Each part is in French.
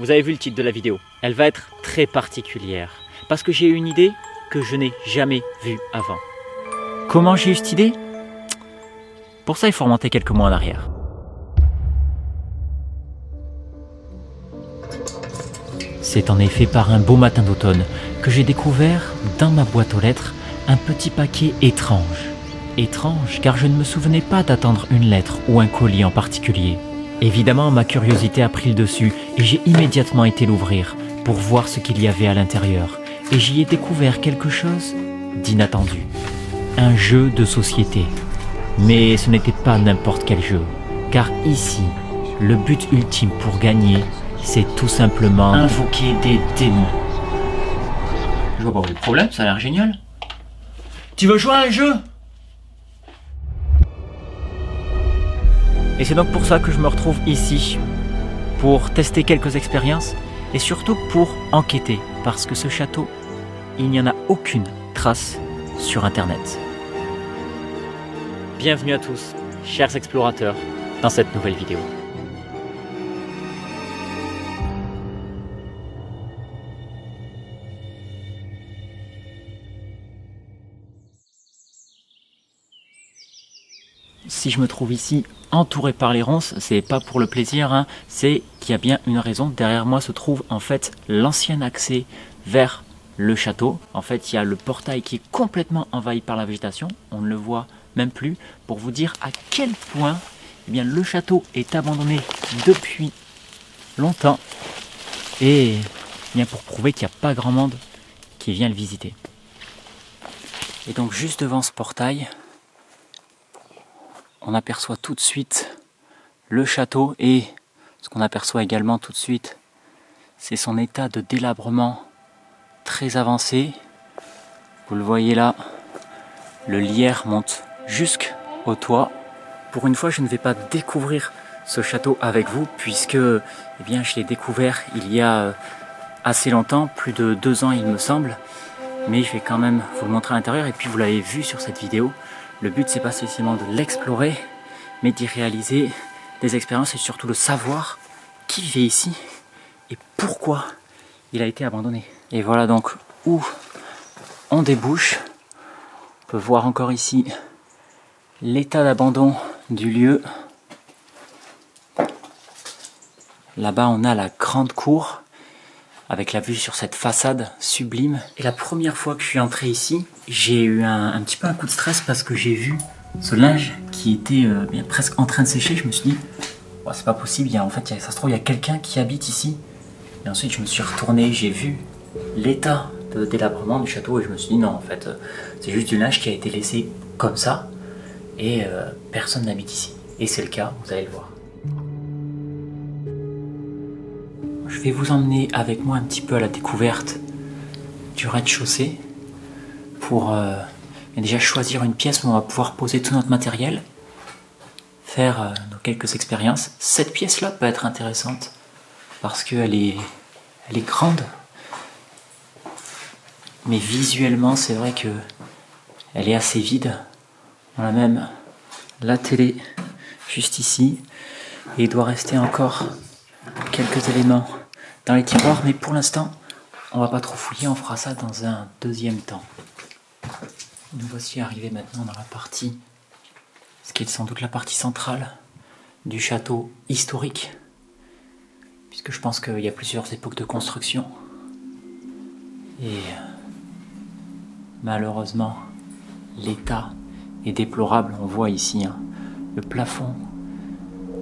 Vous avez vu le titre de la vidéo, elle va être très particulière parce que j'ai une idée que je n'ai jamais vue avant. Comment j'ai eu cette idée? Pour ça, il faut remonter quelques mois en arrière. C'est en effet par un beau matin d'automne que j'ai découvert dans ma boîte aux lettres un petit paquet étrange. Étrange car je ne me souvenais pas d'attendre une lettre ou un colis en particulier. Évidemment, ma curiosité a pris le dessus et j'ai immédiatement été l'ouvrir pour voir ce qu'il y avait à l'intérieur. Et j'y ai découvert quelque chose d'inattendu. Un jeu de société. Mais ce n'était pas n'importe quel jeu. Car ici, le but ultime pour gagner, c'est tout simplement invoquer des démons. Je vois pas le problème, ça a l'air génial. Tu veux jouer à un jeu? Et c'est donc pour ça que je me retrouve ici, pour tester quelques expériences et surtout pour enquêter, parce que ce château, il n'y en a aucune trace sur Internet. Bienvenue à tous, chers explorateurs, dans cette nouvelle vidéo. Si je me trouve ici entouré par les ronces, c'est pas pour le plaisir, hein, c'est qu'il y a bien une raison. Derrière moi se trouve en fait l'ancien accès vers le château. En fait, il y a le portail qui est complètement envahi par la végétation. On ne le voit même plus. Pour vous dire à quel point eh bien, le château est abandonné depuis longtemps. Et eh bien, pour prouver qu'il n'y a pas grand monde qui vient le visiter. Et donc juste devant ce portail, on aperçoit tout de suite le château et ce qu'on aperçoit également tout de suite, c'est son état de délabrement très avancé. Vous le voyez là, le lierre monte jusqu'au toit. Pour une fois, je ne vais pas découvrir ce château avec vous puisque eh bien, je l'ai découvert il y a assez longtemps, plus de 2 ans il me semble. Mais je vais quand même vous le montrer à l'intérieur et puis vous l'avez vu sur cette vidéo. Le but, c'est pas spécialement de l'explorer, mais d'y réaliser des expériences et surtout de savoir qui vit ici et pourquoi il a été abandonné. Et voilà donc où on débouche. On peut voir encore ici l'état d'abandon du lieu. Là-bas, on a la grande cour avec la vue sur cette façade sublime. Et la première fois que je suis entré ici, j'ai eu un petit peu un coup de stress parce que j'ai vu ce linge qui était bien presque en train de sécher. Je me suis dit, oh, c'est pas possible, ça se trouve, il y a quelqu'un qui habite ici. Et ensuite, je me suis retourné, j'ai vu l'état de délabrement du château et je me suis dit, non, en fait, c'est juste du linge qui a été laissé comme ça et personne n'habite ici. Et c'est le cas, vous allez le voir. Je vais vous emmener avec moi un petit peu à la découverte du rez-de-chaussée pour déjà choisir une pièce où on va pouvoir poser tout notre matériel, faire nos quelques expériences. Cette pièce-là peut être intéressante parce qu'elle est grande, mais visuellement c'est vrai qu'elle est assez vide. On a même la télé juste ici et il doit rester encore quelques éléments dans les tiroirs, mais pour l'instant on va pas trop fouiller, on fera ça dans un deuxième temps. Nous voici arrivés maintenant dans la partie, ce qui est sans doute la partie centrale du château historique, puisque je pense qu'il y a plusieurs époques de construction et malheureusement l'état est déplorable. On voit ici le plafond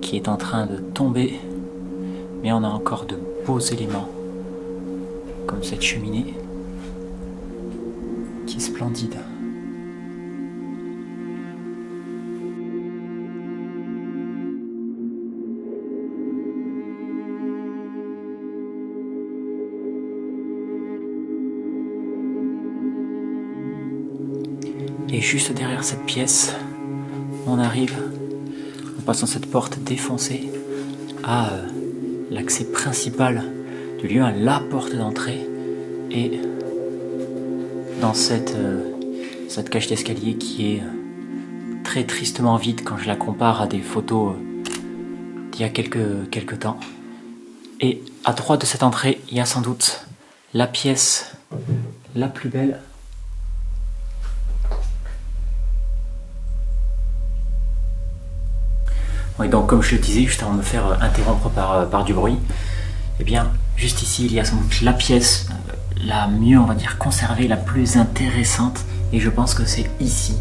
qui est en train de tomber, mais on a encore de beaux éléments comme cette cheminée qui est splendide. Et juste derrière cette pièce, on arrive, en passant cette porte défoncée, à l'accès principal du lieu, à la porte d'entrée. Et dans cette cage d'escalier qui est très tristement vide quand je la compare à des photos d'il y a quelques temps. Et à droite de cette entrée, il y a sans doute la pièce la plus belle. Oui, donc comme je le disais, juste avant de me faire interrompre par du bruit, eh bien, juste ici, il y a sans doute la pièce la mieux, on va dire, conservée, la plus intéressante. Et je pense que c'est ici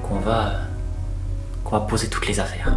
qu'on va poser toutes les affaires.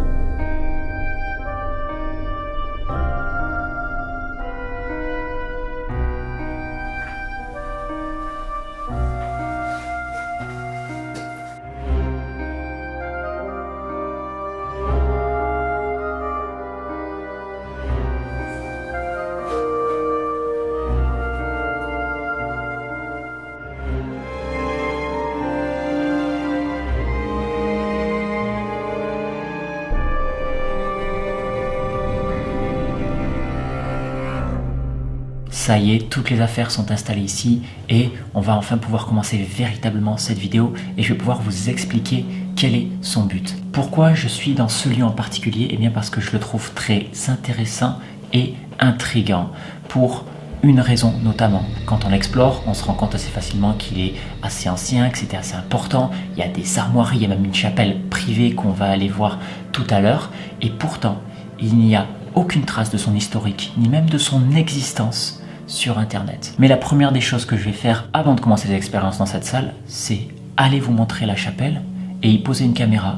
Ça y est, toutes les affaires sont installées ici et on va enfin pouvoir commencer véritablement cette vidéo et je vais pouvoir vous expliquer quel est son but. Pourquoi je suis dans ce lieu en particulier? Eh bien parce que je le trouve très intéressant et intriguant pour une raison notamment. Quand on l'explore, on se rend compte assez facilement qu'il est assez ancien, que c'était assez important. Il y a des armoiries, il y a même une chapelle privée qu'on va aller voir tout à l'heure et pourtant il n'y a aucune trace de son historique ni même de son existence sur internet. Mais la première des choses que je vais faire avant de commencer les expériences dans cette salle, c'est aller vous montrer la chapelle et y poser une caméra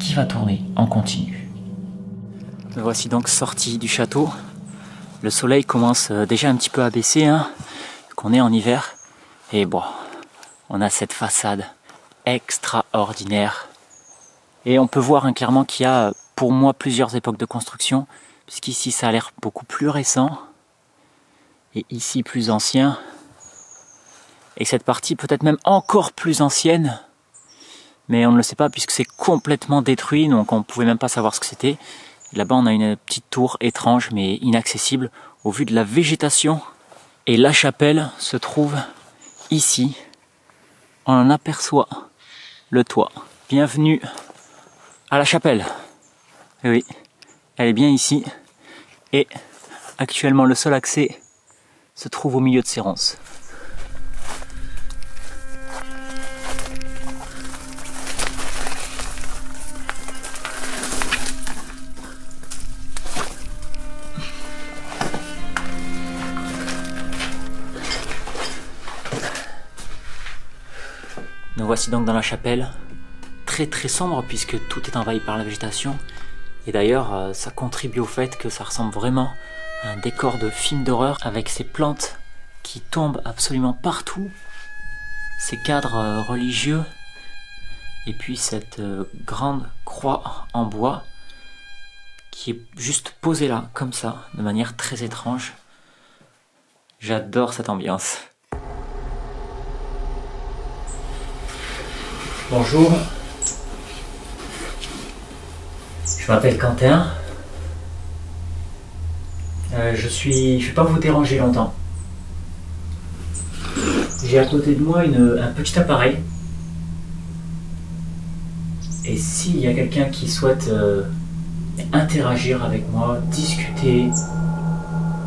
qui va tourner en continu. Me voici donc sorti du château. Le soleil commence déjà un petit peu à baisser, qu'on est en hiver. Et bon, on a cette façade extraordinaire. Et on peut voir clairement qu'il y a pour moi plusieurs époques de construction, puisqu'ici ça a l'air beaucoup plus récent. Et ici plus ancien, et cette partie peut-être même encore plus ancienne, mais on ne le sait pas puisque c'est complètement détruit, donc on ne pouvait même pas savoir ce que c'était. Là-bas on a une petite tour étrange mais inaccessible au vu de la végétation, et la chapelle se trouve ici, on en aperçoit le toit. Bienvenue à la chapelle, et oui, elle est bien ici, et actuellement le seul accès se trouve au milieu de ces ronces. Nous voici donc dans la chapelle, très très sombre puisque tout est envahi par la végétation. Et d'ailleurs, ça contribue au fait que ça ressemble vraiment à un décor de film d'horreur avec ces plantes qui tombent absolument partout, ces cadres religieux, et puis cette grande croix en bois qui est juste posée là, comme ça, de manière très étrange. J'adore cette ambiance. Bonjour. Je m'appelle Quentin. Je vais pas vous déranger longtemps. J'ai à côté de moi un petit appareil. Et s'il y a quelqu'un qui souhaite interagir avec moi, discuter,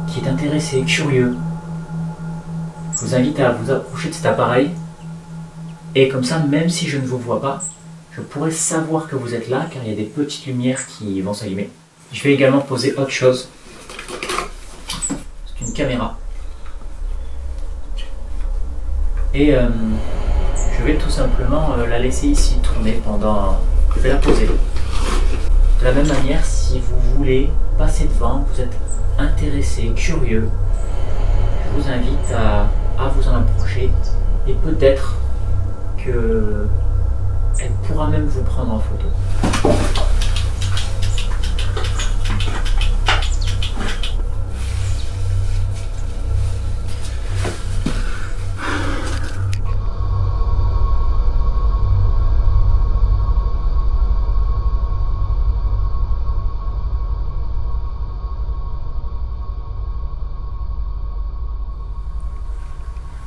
qui est intéressé, curieux, je vous invite à vous approcher de cet appareil. Et comme ça, même si je ne vous vois pas, je pourrais savoir que vous êtes là, car il y a des petites lumières qui vont s'allumer. Je vais également poser autre chose. C'est une caméra. Et je vais tout simplement la laisser ici tourner pendant... Je vais la poser. De la même manière, si vous voulez passer devant, vous êtes intéressé, curieux, je vous invite à vous en approcher et peut-être que elle pourra même vous prendre en photo.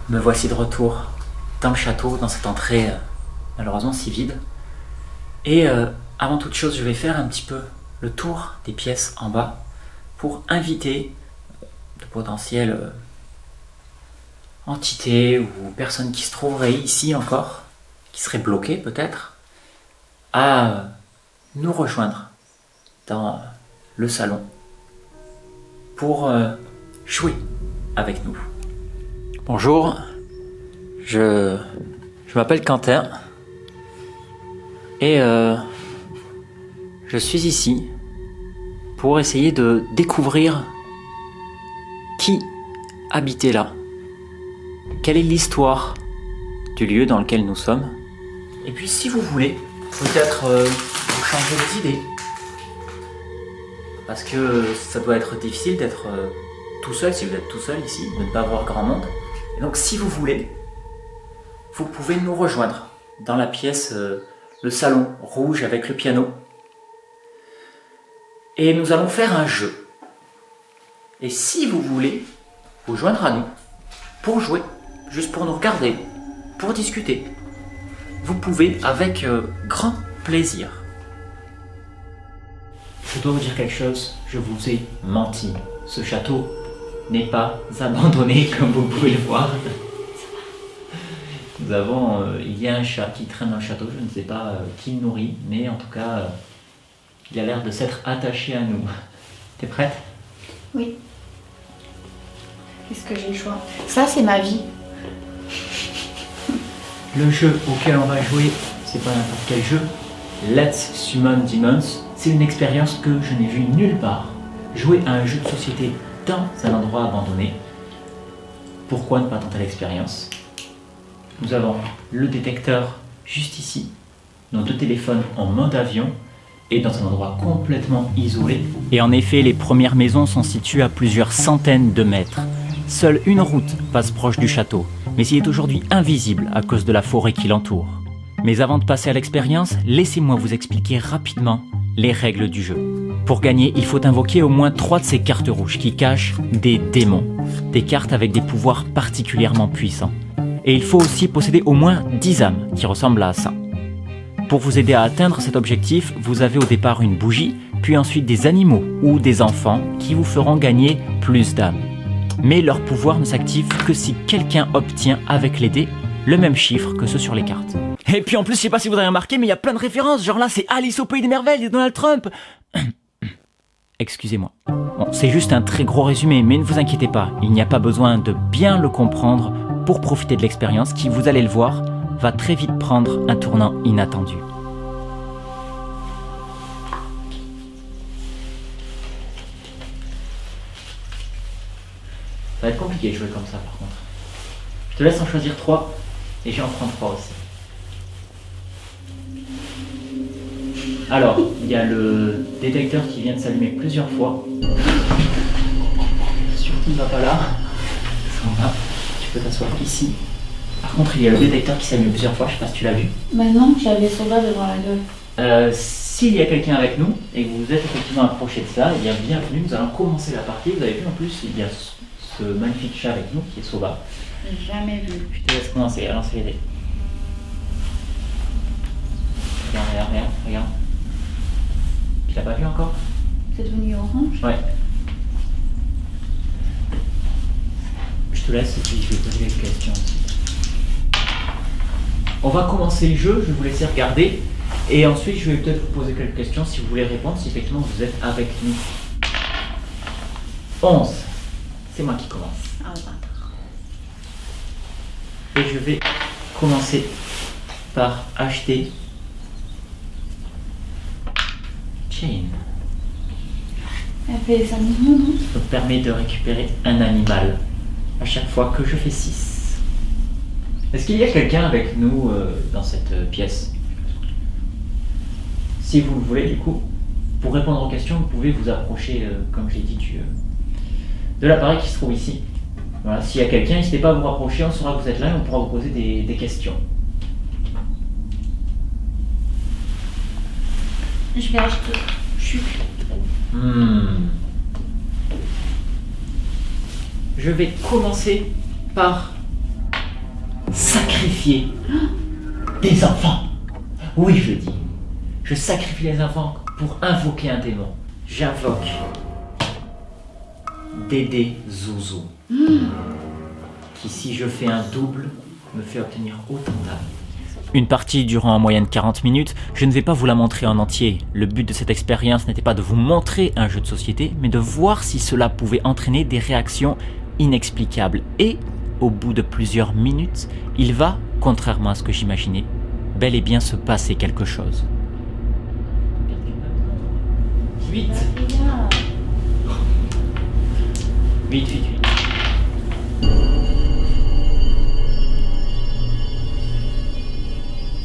Me voici de retour dans le château, dans cette entrée malheureusement si vide. Et avant toute chose, je vais faire un petit peu le tour des pièces en bas pour inviter de potentielles entités ou personnes qui se trouveraient ici encore, qui seraient bloquées peut-être, à nous rejoindre dans le salon pour jouer avec nous. Bonjour, je m'appelle Quentin et je suis ici pour essayer de découvrir qui habitait là. Quelle est l'histoire du lieu dans lequel nous sommes? Et puis si vous voulez, peut-être vous changer les idées. Parce que ça doit être difficile d'être tout seul, si vous êtes tout seul ici, de ne pas voir grand monde. Et donc si vous voulez, vous pouvez nous rejoindre dans la pièce, le salon rouge avec le piano. Et nous allons faire un jeu. Et si vous voulez vous joindre à nous, pour jouer, juste pour nous regarder, pour discuter, vous pouvez avec grand plaisir. Je dois vous dire quelque chose, je vous ai menti. Ce château n'est pas abandonné comme vous pouvez le voir. Nous avons, il y a un chat qui traîne dans le château, je ne sais pas qui le nourrit, mais en tout cas, il a l'air de s'être attaché à nous. T'es prête? Oui. Qu'est-ce que j'ai le choix? Ça, c'est ma vie. Le jeu auquel on va jouer, c'est pas n'importe quel jeu. Let's Summon Demons, c'est une expérience que je n'ai vue nulle part. Jouer à un jeu de société dans un endroit abandonné. Pourquoi ne pas tenter l'expérience? Nous avons le détecteur juste ici, nos deux téléphones en mode avion et dans un endroit complètement isolé. Et en effet, les premières maisons sont situées à plusieurs centaines de mètres. Seule une route passe proche du château, mais il est aujourd'hui invisible à cause de la forêt qui l'entoure. Mais avant de passer à l'expérience, laissez-moi vous expliquer rapidement les règles du jeu. Pour gagner, il faut invoquer au moins 3 de ces cartes rouges qui cachent des démons, des cartes avec des pouvoirs particulièrement puissants. Et il faut aussi posséder au moins 10 âmes qui ressemblent à ça. Pour vous aider à atteindre cet objectif, vous avez au départ une bougie, puis ensuite des animaux ou des enfants qui vous feront gagner plus d'âmes. Mais leur pouvoir ne s'active que si quelqu'un obtient avec les dés le même chiffre que ceux sur les cartes. Et puis en plus, je sais pas si vous avez remarqué, mais il y a plein de références, genre là c'est Alice au Pays des Merveilles et Donald Trump. Excusez-moi. Bon, c'est juste un très gros résumé, mais ne vous inquiétez pas, il n'y a pas besoin de bien le comprendre pour profiter de l'expérience qui, vous allez le voir, va très vite prendre un tournant inattendu. Ça va être compliqué de jouer comme ça par contre. Je te laisse en choisir 3 et j'en prends 3 aussi. Alors, il y a le détecteur qui vient de s'allumer plusieurs fois. Surtout ne va pas là. Ça va. Tu peux t'asseoir ici. Par contre, il y a le détecteur qui s'allume plusieurs fois, je sais pas si tu l'as vu. Bah non, j'avais Soba devant la gueule. S'il y a quelqu'un avec nous et que vous vous êtes effectivement approché de ça, eh bien bienvenue, nous allons commencer la partie. Vous avez vu en plus, il y a ce magnifique chat avec nous qui est Soba. Jamais vu. Je te laisse commencer à lancer les dés. Regarde. Tu l'as pas vu encore? C'est devenu orange? Ouais. Je te laisse et puis je vais poser quelques questions aussi. On va commencer le jeu, je vais vous laisser regarder et ensuite je vais peut-être vous poser quelques questions si vous voulez répondre, si effectivement vous êtes avec nous. 11. C'est moi qui commence. Ah, bâtard. Et je vais commencer par acheter Chain. Elle fait les animaux, non? Ça me permet de récupérer un animal à chaque fois que je fais 6. Est-ce qu'il y a quelqu'un avec nous dans cette pièce? Si vous le voulez, du coup, pour répondre aux questions, vous pouvez vous approcher, comme j'ai dit, de l'appareil qui se trouve ici. Voilà, s'il y a quelqu'un, n'hésitez pas à vous rapprocher, on saura que vous êtes là et on pourra vous poser des questions. Je vais acheter. Je vais commencer par sacrifier des enfants. Oui, je dis. Je sacrifie les enfants pour invoquer un démon. J'invoque Dédé Zouzou. Qui, si je fais un double, me fait obtenir autant d'âmes. Une partie durant en moyenne 40 minutes, je ne vais pas vous la montrer en entier. Le but de cette expérience n'était pas de vous montrer un jeu de société, mais de voir si cela pouvait entraîner des réactions inexplicables. Et, au bout de plusieurs minutes, il va, contrairement à ce que j'imaginais, bel et bien se passer quelque chose. 8 8, 8, 8.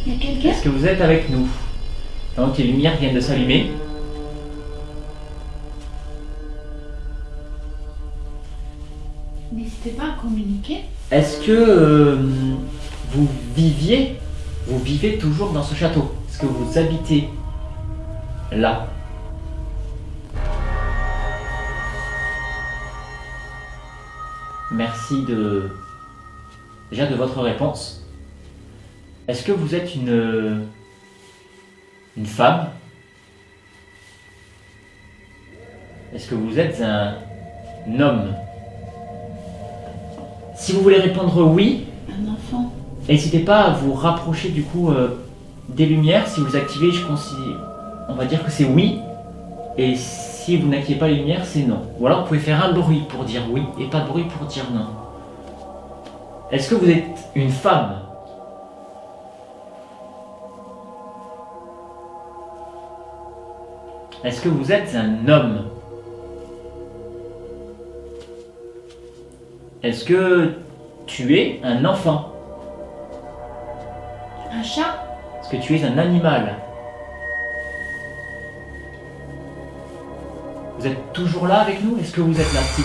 Il y a quelqu'un? Est-ce que vous êtes avec nous? Donc les lumières viennent de s'allumer. N'hésitez pas à communiquer. Est-ce que vous vivez toujours dans ce château? Est-ce que vous habitez là? Merci déjà de votre réponse. Est-ce que vous êtes une femme? Est-ce que vous êtes un homme? Si vous voulez répondre oui, Un enfant. n'hésitez pas à vous rapprocher du coup des lumières. Si vous activez, on va dire que c'est oui. Et si vous n'activez pas les lumières, c'est non. Ou alors vous pouvez faire un bruit pour dire oui et pas de bruit pour dire non. Est-ce que vous êtes une femme? Est-ce que vous êtes un homme? Est-ce que tu es un enfant? Un chat? Est-ce que tu es un animal? Vous êtes toujours là avec nous? Est-ce que vous êtes là? Si.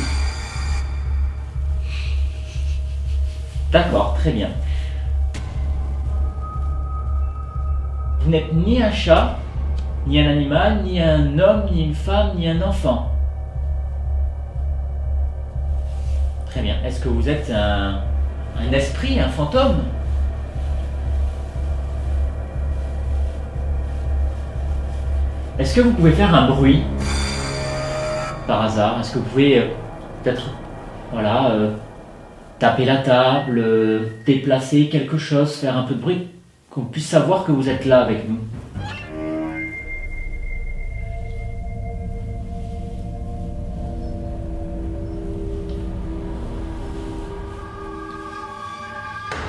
D'accord, très bien. Vous n'êtes ni un chat, ni un animal, ni un homme, ni une femme, ni un enfant. Très bien. Est-ce que vous êtes un esprit, un fantôme? Est-ce que vous pouvez faire un bruit par hasard? Est-ce que vous pouvez peut-être taper la table, déplacer quelque chose, faire un peu de bruit, qu'on puisse savoir que vous êtes là avec nous?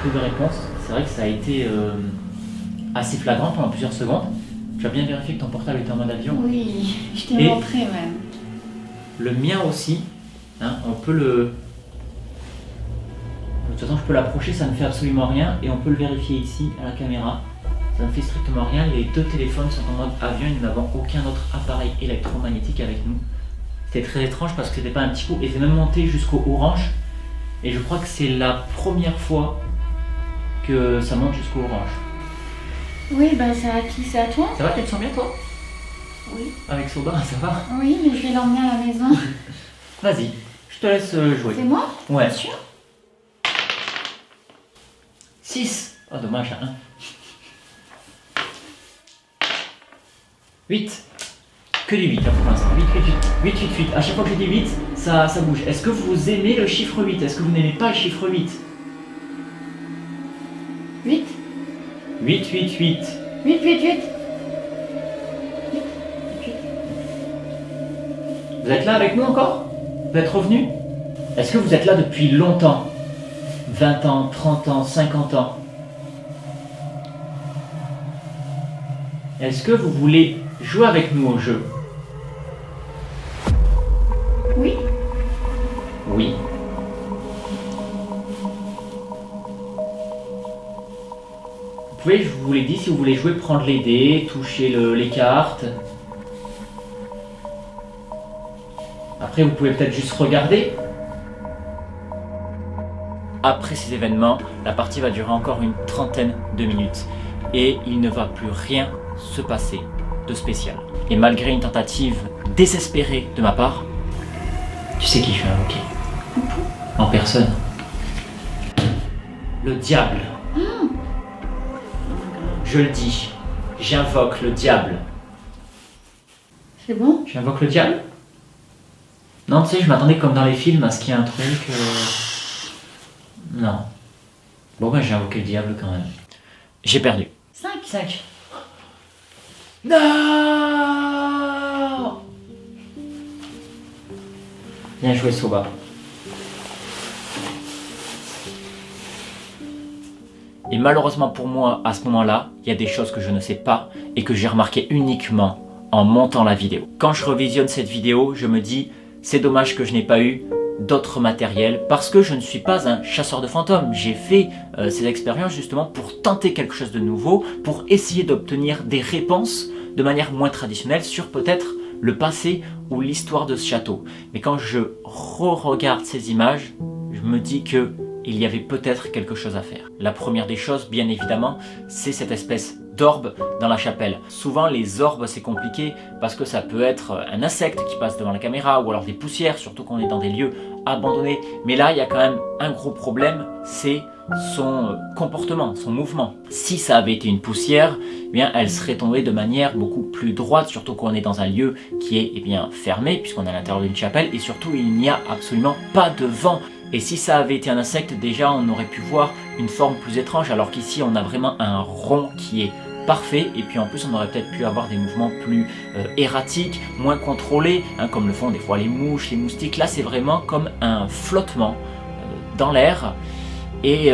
Peu de réponses. C'est vrai que ça a été assez flagrant pendant plusieurs secondes. Tu as bien vérifié que ton portable était en mode avion? Oui, je t'ai Et- montré même. Le mien aussi. Hein, on peut le... De toute façon, je peux l'approcher, ça ne fait absolument rien. Et on peut le vérifier ici, à la caméra. Ça ne fait strictement rien. Les deux téléphones sont en mode avion et nous n'avons aucun autre appareil électromagnétique avec nous. C'était très étrange parce que c'était pas un petit coup. Et c'est même monté jusqu'au orange. Et je crois que c'est la première fois que ça monte jusqu'au orange. Oui, bah c'est à qui? C'est à toi? Ça va, tu te sens bien toi? Oui. Avec Soba, ça va? Oui, mais je vais l'emmener à la maison. Vas-y, je te laisse jouer. C'est moi? Ouais. Bien sûr. 6. Oh dommage, hein. 8. Que du 8 là pour l'instant. 8, 8, 8. 8, 8, 8. À chaque fois que je dis 8, ça bouge. Est-ce que vous aimez le chiffre 8? Est-ce que vous n'aimez pas le chiffre 8? 8. 8, 8, 8. 8, 8, 8. Vous êtes là avec nous encore? Vous êtes revenus? Est-ce que vous êtes là depuis longtemps? 20 ans, 30 ans, 50 ans? Est-ce que vous voulez jouer avec nous au jeu? Oui. Oui. Vous pouvez, je vous l'ai dit, si vous voulez jouer, prendre les dés, toucher les cartes. Après, vous pouvez peut-être juste regarder. Après ces événements, la partie va durer encore une trentaine de minutes. Et il ne va plus rien se passer de spécial. Et malgré une tentative désespérée de ma part, tu sais qui je vais invoquer? En personne. Le diable. Je le dis, j'invoque le diable. C'est bon? J'invoque le diable? Non, tu sais, je m'attendais comme dans les films à ce qu'il y ait un truc... Non. Bon, ben j'ai invoqué le diable quand même. J'ai perdu. 5. Non. Bien joué, Soba. Et malheureusement pour moi, à ce moment-là, il y a des choses que je ne sais pas et que j'ai remarqué uniquement en montant la vidéo. Quand je revisionne cette vidéo, je me dis, c'est dommage que je n'ai pas eu d'autres matériels parce que je ne suis pas un chasseur de fantômes. J'ai fait ces expériences justement pour tenter quelque chose de nouveau, pour essayer d'obtenir des réponses de manière moins traditionnelle sur peut-être le passé ou l'histoire de ce château. Mais quand je re-regarde ces images, je me dis que il y avait peut-être quelque chose à faire. La première des choses, bien évidemment, c'est cette espèce d'orbe dans la chapelle. Souvent, les orbes, c'est compliqué parce que ça peut être un insecte qui passe devant la caméra ou alors des poussières, surtout quand on est dans des lieux abandonnés. Mais là, il y a quand même un gros problème, c'est son comportement, son mouvement. Si ça avait été une poussière, eh bien, elle serait tombée de manière beaucoup plus droite, surtout quand on est dans un lieu qui est bien fermé, puisqu'on est à l'intérieur d'une chapelle, et surtout, il n'y a absolument pas de vent. Et si ça avait été un insecte, déjà on aurait pu voir une forme plus étrange, alors qu'ici on a vraiment un rond qui est parfait, et puis en plus on aurait peut-être pu avoir des mouvements plus erratiques, moins contrôlés, hein, comme le font des fois les mouches, les moustiques. Là c'est vraiment comme un flottement dans l'air, et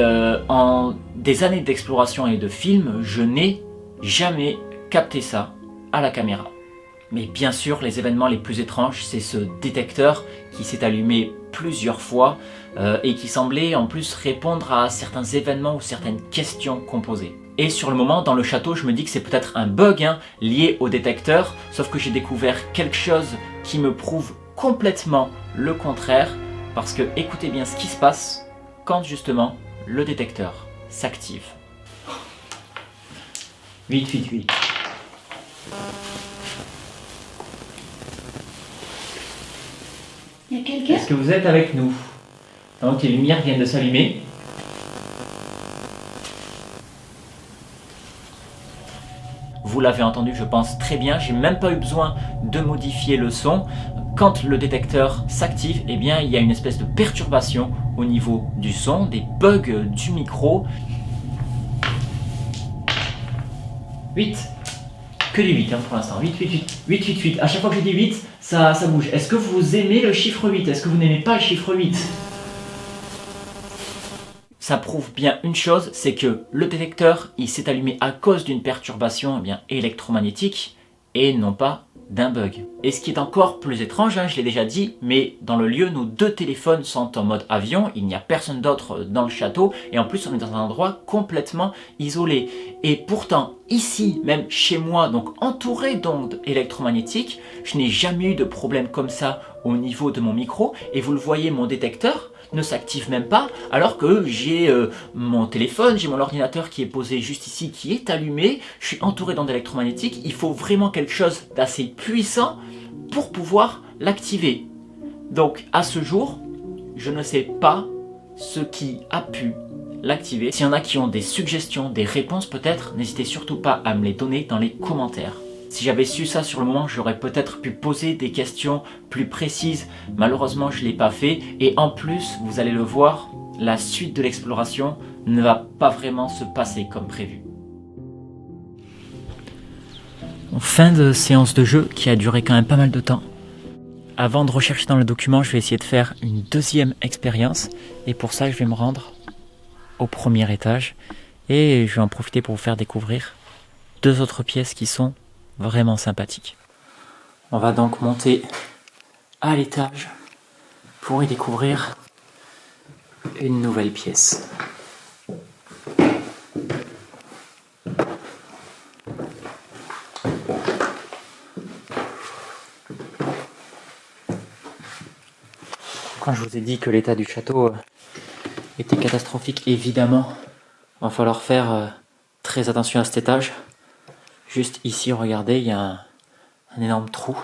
en des années d'exploration et de films, je n'ai jamais capté ça à la caméra. Mais bien sûr, les événements les plus étranges, c'est ce détecteur qui s'est allumé plusieurs fois et qui semblait en plus répondre à certains événements ou certaines questions qu'on posait. Et sur le moment, dans le château, je me dis que c'est peut-être un bug lié au détecteur, sauf que j'ai découvert quelque chose qui me prouve complètement le contraire, parce que écoutez bien ce qui se passe quand justement le détecteur s'active. 888. Il y a quelqu'un? Est-ce que vous êtes avec nous? Donc les lumières viennent de s'allumer. Vous l'avez entendu, je pense très bien. J'ai même pas eu besoin de modifier le son. Quand le détecteur s'active, eh bien, il y a une espèce de perturbation au niveau du son, des bugs du micro. 8. Que du 8 pour l'instant. 8, 8, 8. 8, 8, 8. À chaque fois que je dis 8, ça bouge. Est-ce que vous aimez le chiffre 8? Est-ce que vous n'aimez pas le chiffre 8? Ça prouve bien une chose, c'est que le détecteur, il s'est allumé à cause d'une perturbation électromagnétique et non pas d'un bug. Et ce qui est encore plus étrange, je l'ai déjà dit, mais dans le lieu, nos deux téléphones sont en mode avion, il n'y a personne d'autre dans le château, et en plus on est dans un endroit complètement isolé. Et pourtant, ici, même chez moi, donc entouré d'ondes électromagnétiques, je n'ai jamais eu de problème comme ça au niveau de mon micro, et vous le voyez, mon détecteur ne s'active même pas, alors que j'ai mon téléphone, j'ai mon ordinateur qui est posé juste ici, qui est allumé, je suis entouré d'ondes électromagnétiques, il faut vraiment quelque chose d'assez puissant pour pouvoir l'activer. Donc à ce jour, je ne sais pas ce qui a pu l'activer. S'il y en a qui ont des suggestions, des réponses peut-être, n'hésitez surtout pas à me les donner dans les commentaires. Si j'avais su ça sur le moment, j'aurais peut-être pu poser des questions plus précises. Malheureusement, je ne l'ai pas fait. Et en plus, vous allez le voir, la suite de l'exploration ne va pas vraiment se passer comme prévu. Fin de séance de jeu qui a duré quand même pas mal de temps. Avant de rechercher dans le document, je vais essayer de faire une deuxième expérience. Et pour ça, je vais me rendre au premier étage. Et je vais en profiter pour vous faire découvrir deux autres pièces qui sont vraiment sympathique. On va donc monter à l'étage pour y découvrir une nouvelle pièce. Quand je vous ai dit que l'état du château était catastrophique, évidemment, il va falloir faire très attention à cet étage. Juste ici, regardez, il y a un énorme trou.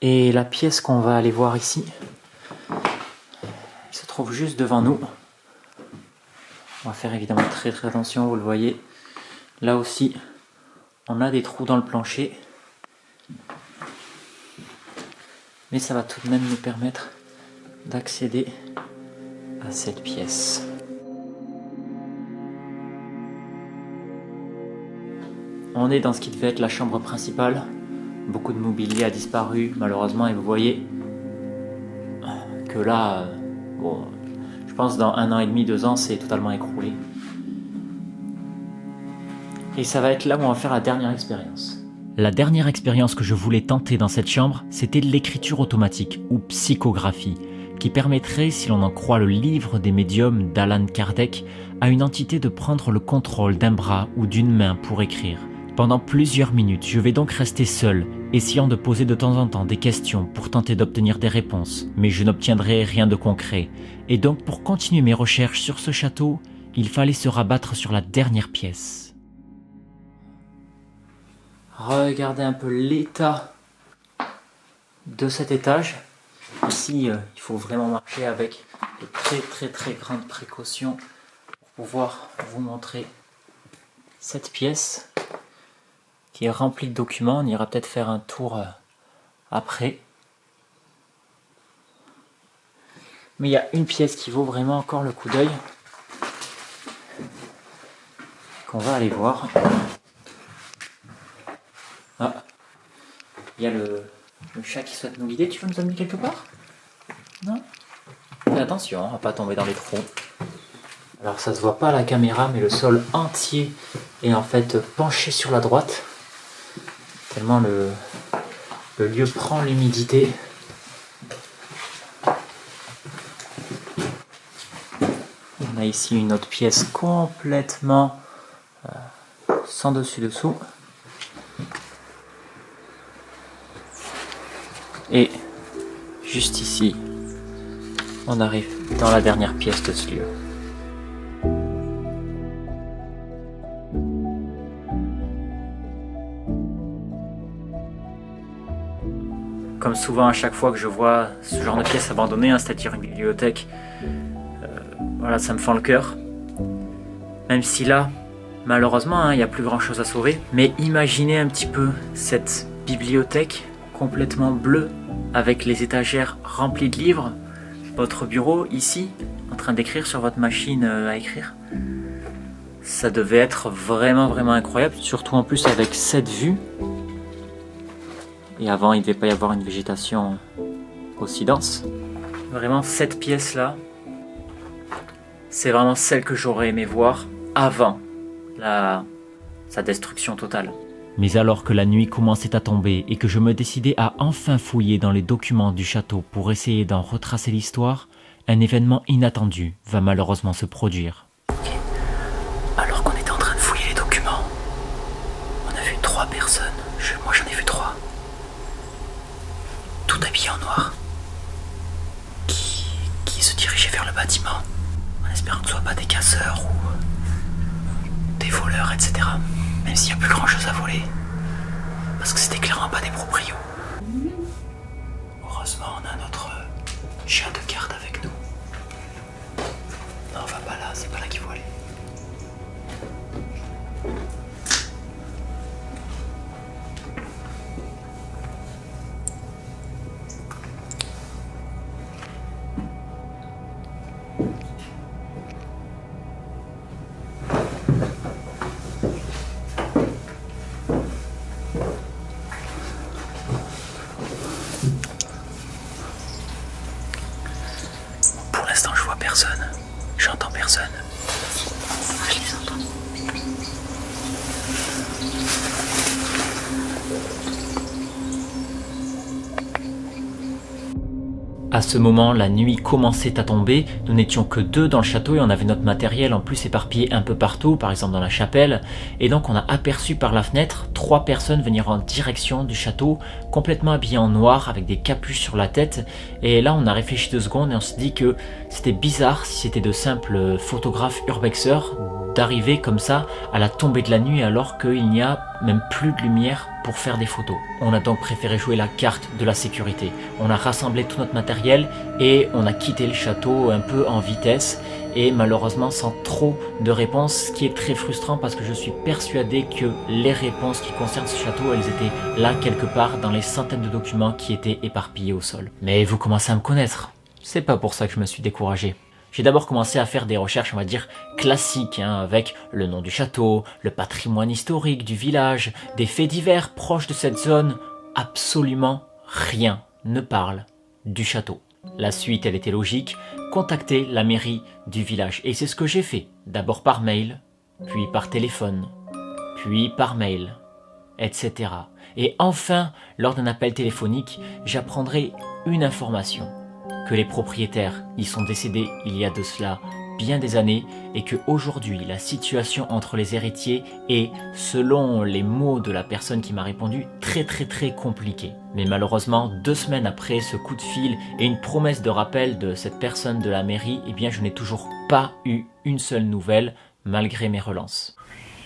Et la pièce qu'on va aller voir ici, elle se trouve juste devant nous. On va faire évidemment très attention, vous le voyez. Là aussi, on a des trous dans le plancher. mais ça va tout de même nous permettre d'accéder à cette pièce. On est dans ce qui devait être la chambre principale. Beaucoup de mobilier a disparu malheureusement et vous voyez que là, bon, je pense dans 1 an et demi, 2 ans, c'est totalement écroulé. Et ça va être là où on va faire la dernière expérience. La dernière expérience que je voulais tenter dans cette chambre, c'était l'écriture automatique ou psychographie, qui permettrait, si l'on en croit le livre des médiums d'Allan Kardec, à une entité de prendre le contrôle d'un bras ou d'une main pour écrire. Pendant plusieurs minutes, je vais donc rester seul, essayant de poser de temps en temps des questions pour tenter d'obtenir des réponses, mais je n'obtiendrai rien de concret. Et donc pour continuer mes recherches sur ce château, il fallait se rabattre sur la dernière pièce. Regardez un peu l'état de cet étage. Ici, il faut vraiment marcher avec de très grandes précautions pour pouvoir vous montrer cette pièce qui est remplie de documents. On ira peut-être faire un tour après. Mais il y a une pièce qui vaut vraiment encore le coup d'œil, qu'on va aller voir. Ah, il y a le chat qui souhaite nous guider. Tu veux nous amener quelque part? Non? Fais attention à ne pas tomber dans les trous. Alors ça se voit pas à la caméra, mais le sol entier est en fait penché sur la droite. Tellement le lieu prend l'humidité. On a ici une autre pièce complètement sans dessus-dessous. Et juste ici, on arrive dans la dernière pièce de ce lieu. Comme souvent à chaque fois que je vois ce genre de pièce abandonnée, c'est-à-dire une bibliothèque, voilà, ça me fend le cœur. Même si là, malheureusement, il n'y a plus grand chose à sauver. Mais imaginez un petit peu cette bibliothèque complètement bleue, avec les étagères remplies de livres, votre bureau ici, en train d'écrire sur votre machine à écrire. Ça devait être vraiment incroyable, surtout en plus avec cette vue. Et avant, il ne devait pas y avoir une végétation aussi dense. Vraiment, cette pièce-là, c'est vraiment celle que j'aurais aimé voir avant sa destruction totale. Mais alors que la nuit commençait à tomber et que je me décidais à enfin fouiller dans les documents du château pour essayer d'en retracer l'histoire, un événement inattendu va malheureusement se produire. Alors qu'on était en train de fouiller les documents, on a vu 3 personnes, moi j'en ai vu 3, tout habillées en noir, qui se dirigeaient vers le bâtiment, en espérant que ce ne soit pas des casseurs ou des voleurs, etc. Même s'il n'y a plus grand chose à voler, parce que c'était clairement pas des proprios. Heureusement, on a notre chat de garde avec nous. Non, on va pas là, c'est pas là qu'il faut aller. Pour l'instant, je vois personne. J'entends personne. Je les entends. À ce moment, la nuit commençait à tomber, nous n'étions que 2 dans le château et on avait notre matériel en plus éparpillé un peu partout, par exemple dans la chapelle, et donc on a aperçu par la fenêtre 3 personnes venir en direction du château, complètement habillées en noir, avec des capuches sur la tête, et là on a réfléchi 2 secondes et on se dit que c'était bizarre si c'était de simples photographes urbexeurs d'arriver comme ça à la tombée de la nuit alors qu'il n'y a même plus de lumière pour faire des photos. On a donc préféré jouer la carte de la sécurité. On a rassemblé tout notre matériel et on a quitté le château un peu en vitesse et malheureusement sans trop de réponses, ce qui est très frustrant parce que je suis persuadé que les réponses qui concernent ce château, elles étaient là quelque part dans les centaines de documents qui étaient éparpillés au sol. Mais vous commencez à me connaître, c'est pas pour ça que je me suis découragé. J'ai d'abord commencé à faire des recherches, on va dire, classiques, avec le nom du château, le patrimoine historique du village, des faits divers proches de cette zone. Absolument rien ne parle du château. La suite, elle était logique, contacter la mairie du village. Et c'est ce que j'ai fait, d'abord par mail, puis par téléphone, puis par mail, etc. Et enfin, lors d'un appel téléphonique, j'apprendrai une information. Que les propriétaires y sont décédés il y a de cela bien des années et que aujourd'hui la situation entre les héritiers est, selon les mots de la personne qui m'a répondu, très compliquée. Mais malheureusement, 2 semaines après ce coup de fil et une promesse de rappel de cette personne de la mairie, eh bien je n'ai toujours pas eu une seule nouvelle malgré mes relances.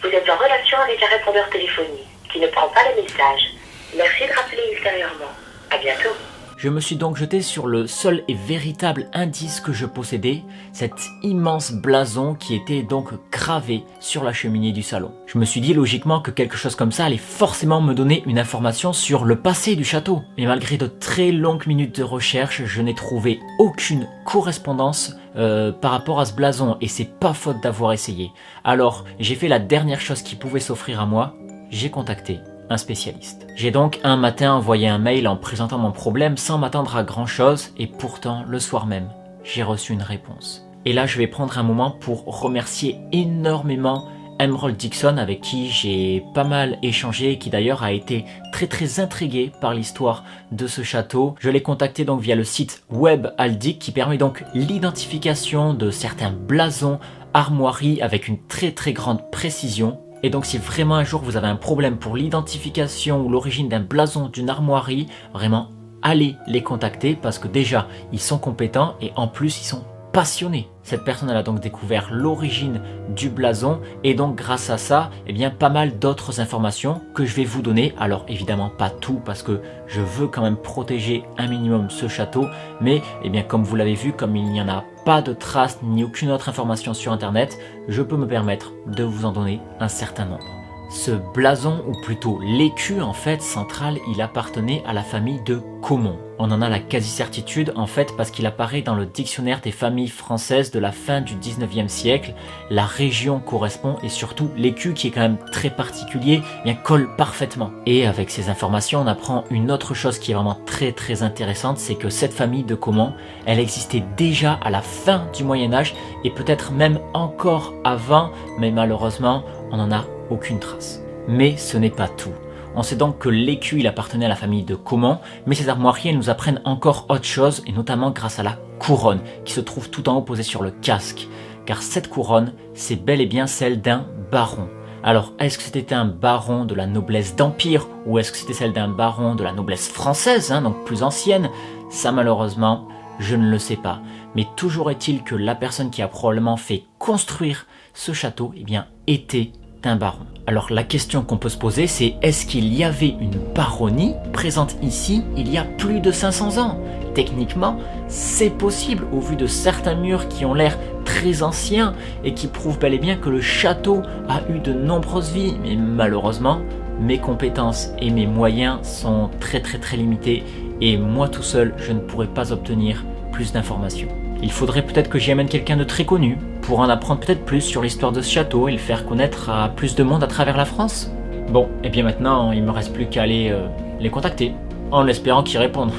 Vous êtes en relation avec un répondeur téléphonique qui ne prend pas les messages. Merci de rappeler ultérieurement. À bientôt. Je me suis donc jeté sur le seul et véritable indice que je possédais, cet immense blason qui était donc gravé sur la cheminée du salon. Je me suis dit logiquement que quelque chose comme ça allait forcément me donner une information sur le passé du château. Mais malgré de très longues minutes de recherche, je n'ai trouvé aucune correspondance par rapport à ce blason et c'est pas faute d'avoir essayé. Alors j'ai fait la dernière chose qui pouvait s'offrir à moi, j'ai contacté un spécialiste. J'ai donc un matin envoyé un mail en présentant mon problème sans m'attendre à grand chose et pourtant le soir même, j'ai reçu une réponse. Et là je vais prendre un moment pour remercier énormément Emerald Dixon avec qui j'ai pas mal échangé et qui d'ailleurs a été très intrigué par l'histoire de ce château. Je l'ai contacté donc via le site web Aldic qui permet donc l'identification de certains blasons armoiries avec une très grande précision. Et donc si vraiment un jour vous avez un problème pour l'identification ou l'origine d'un blason d'une armoirie, vraiment allez les contacter parce que déjà ils sont compétents et en plus ils sont passionnés. Cette personne elle a donc découvert l'origine du blason et donc grâce à ça, eh bien pas mal d'autres informations que je vais vous donner. Alors évidemment pas tout parce que je veux quand même protéger un minimum ce château, mais eh bien comme vous l'avez vu, comme il n'y en a pas de traces ni aucune autre information sur internet, je peux me permettre de vous en donner un certain nombre. Ce blason, ou plutôt l'écu en fait central, il appartenait à la famille de Caumont. On en a la quasi-certitude en fait parce qu'il apparaît dans le dictionnaire des familles françaises de la fin du 19e siècle. La région correspond et surtout l'écu qui est quand même très particulier, bien colle parfaitement. Et avec ces informations on apprend une autre chose qui est vraiment très intéressante, c'est que cette famille de Caumont, elle existait déjà à la fin du Moyen-Âge et peut-être même encore avant, mais malheureusement on n'en a aucune trace. Mais ce n'est pas tout. On sait donc que l'écu il appartenait à la famille de Caumont, mais ces armoiries elles nous apprennent encore autre chose, et notamment grâce à la couronne, qui se trouve tout en haut posée sur le casque. Car cette couronne, c'est bel et bien celle d'un baron. Alors, est-ce que c'était un baron de la noblesse d'Empire, ou est-ce que c'était celle d'un baron de la noblesse française, donc plus ancienne? Ça malheureusement, je ne le sais pas. Mais toujours est-il que la personne qui a probablement fait construire ce château, eh bien, était un baron. Alors la question qu'on peut se poser, c'est est-ce qu'il y avait une baronnie présente ici il y a plus de 500 ans? Techniquement, c'est possible au vu de certains murs qui ont l'air très anciens et qui prouvent bel et bien que le château a eu de nombreuses vies. Mais malheureusement, mes compétences et mes moyens sont très limités et moi tout seul, je ne pourrais pas obtenir plus d'informations. Il faudrait peut-être que j'y amène quelqu'un de très connu pour en apprendre peut-être plus sur l'histoire de ce château et le faire connaître à plus de monde à travers la France. Bon, et bien maintenant, il me reste plus qu'à aller les contacter, en espérant qu'ils répondent.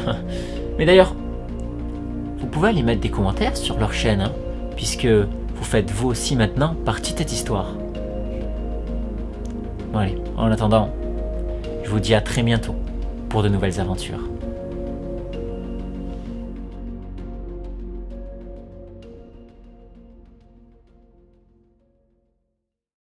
Mais d'ailleurs, vous pouvez aller mettre des commentaires sur leur chaîne, puisque vous faites vous aussi maintenant partie de cette histoire. Bon allez, en attendant, je vous dis à très bientôt pour de nouvelles aventures.